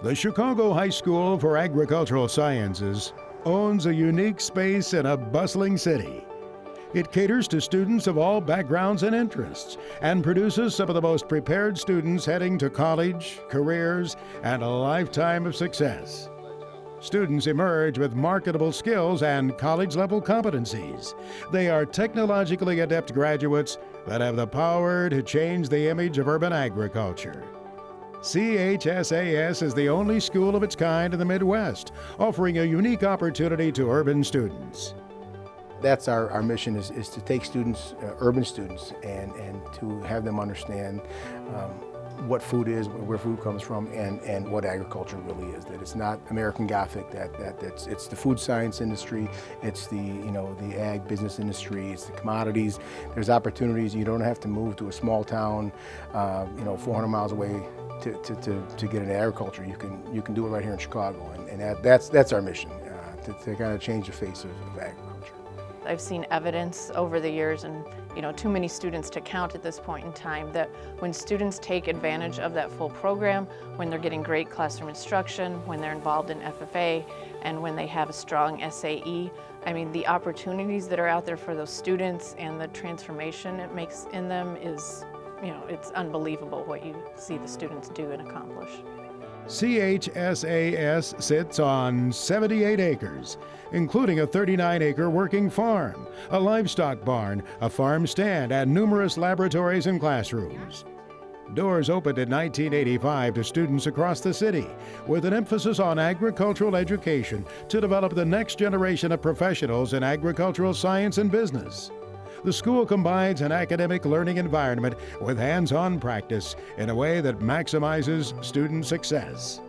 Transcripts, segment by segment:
The Chicago High School for Agricultural Sciences owns a unique space in a bustling city. It caters to students of all backgrounds and interests and produces some of the most prepared students heading to college, careers, and a lifetime of success. Students emerge with marketable skills and college-level competencies. They are technologically adept graduates that have the power to change the image of urban agriculture. CHSAS is the only school of its kind in the Midwest, offering a unique opportunity to urban students. That's our mission is to take students, urban students, and to have them understand what food is, where food comes from, and what agriculture really is. That it's not American Gothic. That it's the food science industry. It's the ag business industry. It's the commodities. There's opportunities. You don't have to move to a small town, 400 miles away to get into agriculture. You can do it right here in Chicago, and that's our mission to kind of change the face of agriculture. I've seen evidence over the years, and too many students to count at this point in time, that when students take advantage of that full program, when they're getting great classroom instruction, when they're involved in FFA, and when they have a strong SAE, the opportunities that are out there for those students and the transformation it makes in them is, it's unbelievable what you see the students do and accomplish. CHSAS sits on 78 acres, including a 39-acre working farm, a livestock barn, a farm stand, and numerous laboratories and classrooms. Doors opened in 1985 to students across the city, with an emphasis on agricultural education to develop the next generation of professionals in agricultural science and business. The school combines an academic learning environment with hands-on practice in a way that maximizes student success.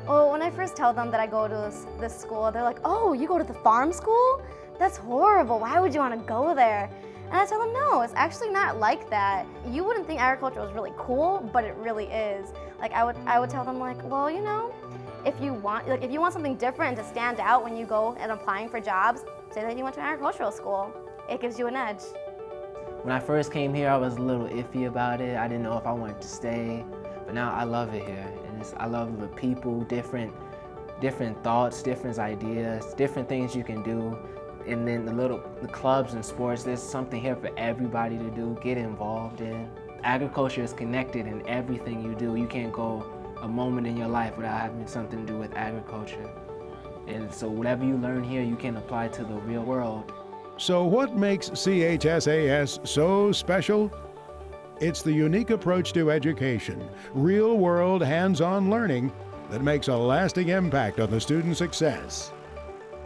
Well, when I first tell them that I go to this school, they're like, "Oh, you go to the farm school? That's horrible. Why would you want to go there?" And I tell them, no, it's actually not like that. You wouldn't think agriculture was really cool, but it really is. I would tell them, well, if you want something different and to stand out when you go and applying for jobs, say that you went to an agricultural school. It gives you an edge. When I first came here, I was a little iffy about it. I didn't know if I wanted to stay, but now I love it here. And I love the people, different thoughts, different ideas, different things you can do. And then the clubs and sports, there's something here for everybody to do, get involved in. Agriculture is connected in everything you do. You can't go a moment in your life without having something to do with agriculture. And so whatever you learn here, you can apply to the real world. So what makes CHSAS so special? It's the unique approach to education, real-world hands-on learning that makes a lasting impact on the student's success.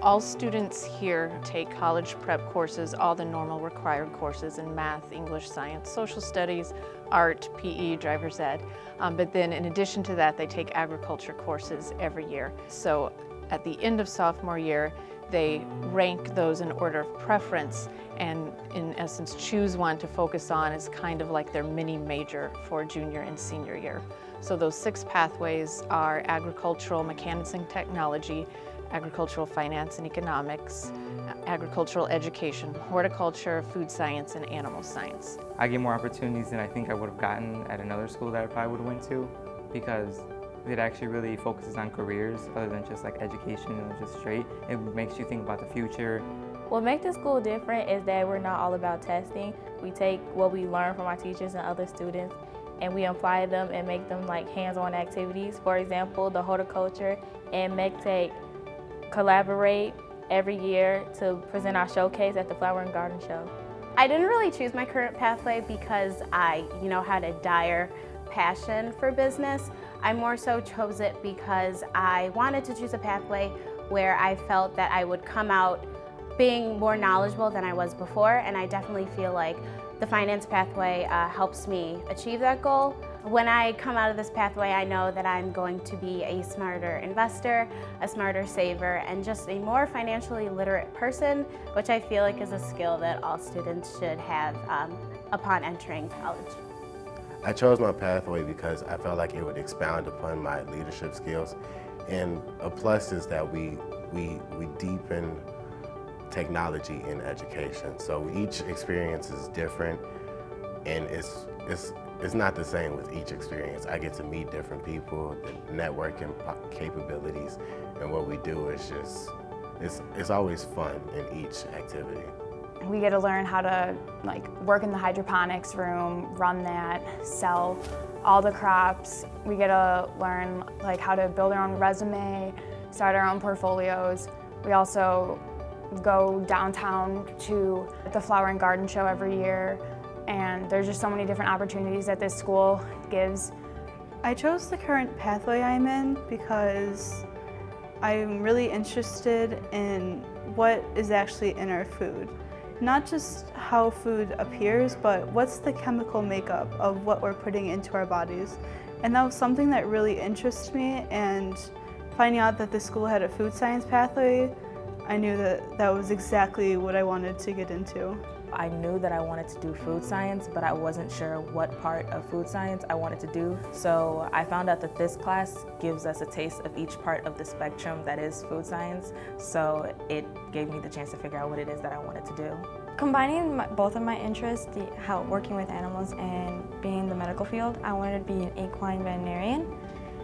All students here take college prep courses, all the normal required courses in math, English, science, social studies, art, PE, driver's ed. But then in addition to that, they take agriculture courses every year. So at the end of sophomore year, they rank those in order of preference and in essence choose one to focus on as kind of like their mini major for junior and senior year. So those 6 pathways are agricultural mechanics and technology, agricultural finance and economics, agricultural education, horticulture, food science, and animal science. I get more opportunities than I think I would have gotten at another school that I probably would have went to, because it actually really focuses on careers other than just like education and just straight. It makes you think about the future. What makes this school different is that we're not all about testing. We take what we learn from our teachers and other students and we apply them and make them like hands-on activities. For example, the horticulture and MedTech collaborate every year to present our showcase at the Flower and Garden Show. I didn't really choose my current pathway because I, had a dire passion for business. I more so chose it because I wanted to choose a pathway where I felt that I would come out being more knowledgeable than I was before, and I definitely feel like the finance pathway helps me achieve that goal. When I come out of this pathway, I know that I'm going to be a smarter investor, a smarter saver, and just a more financially literate person, which I feel like is a skill that all students should have upon entering college. I chose my pathway because I felt like it would expound upon my leadership skills, and a plus is that we deepen technology in education. So each experience is different, and it's it's not the same with each experience. I get to meet different people, the networking capabilities, and what we do is just, it's always fun in each activity. We get to learn how to work in the hydroponics room, run that, sell all the crops. We get to learn how to build our own resume, start our own portfolios. We also go downtown to the Flower and Garden Show every year, and there's just so many different opportunities that this school gives. I chose the current pathway I'm in because I'm really interested in what is actually in our food. Not just how food appears, but what's the chemical makeup of what we're putting into our bodies. And that was something that really interests me, and finding out that the school had a food science pathway, I knew that that was exactly what I wanted to get into. I knew that I wanted to do food science, but I wasn't sure what part of food science I wanted to do. So I found out that this class gives us a taste of each part of the spectrum that is food science. So it gave me the chance to figure out what it is that I wanted to do. Combining both of my interests, working with animals and being in the medical field, I wanted to be an equine veterinarian.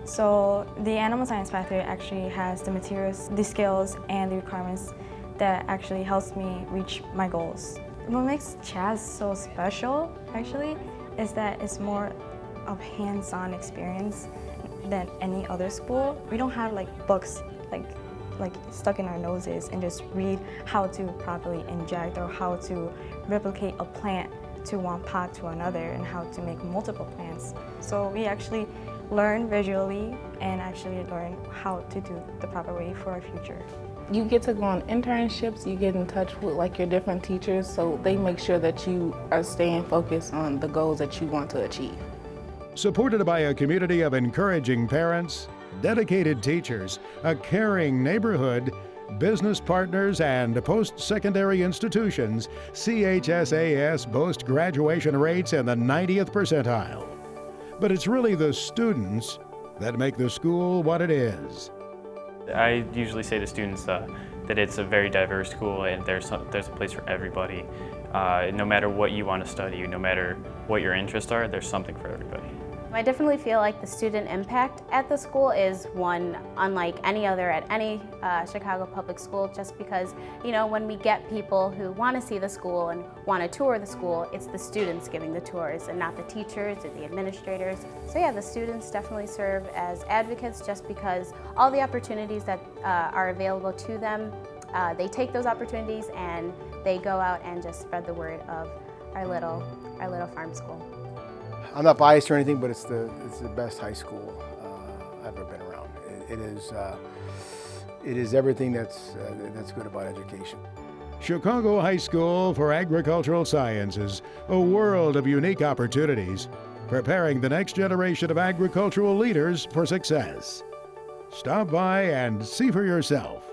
So the animal science pathway actually has the materials, the skills, and the requirements that actually helps me reach my goals. What makes Chsas so special, actually, is that it's more of hands-on experience than any other school. We don't have books like stuck in our noses and just read how to properly inject or how to replicate a plant to one pot to another and how to make multiple plants. So we actually learn visually and actually learn how to do the proper way for our future. You get to go on internships, you get in touch with your different teachers, so they make sure that you are staying focused on the goals that you want to achieve. Supported by a community of encouraging parents, dedicated teachers, a caring neighborhood, business partners, and post-secondary institutions, CHSAS boasts graduation rates in the 90th percentile. But it's really the students that make the school what it is. I usually say to students that it's a very diverse school and there's a place for everybody. No matter what you want to study, no matter what your interests are, there's something for everybody. I definitely feel like the student impact at the school is one unlike any other at any Chicago public school, just because, when we get people who want to see the school and want to tour the school, it's the students giving the tours and not the teachers or the administrators. So yeah, the students definitely serve as advocates just because all the opportunities that are available to them, they take those opportunities and they go out and just spread the word of our little farm school. I'm not biased or anything, but it's the best high school I've ever been around. It is everything that's good about education. Chicago High School for Agricultural Sciences, a world of unique opportunities, preparing the next generation of agricultural leaders for success. Stop by and see for yourself.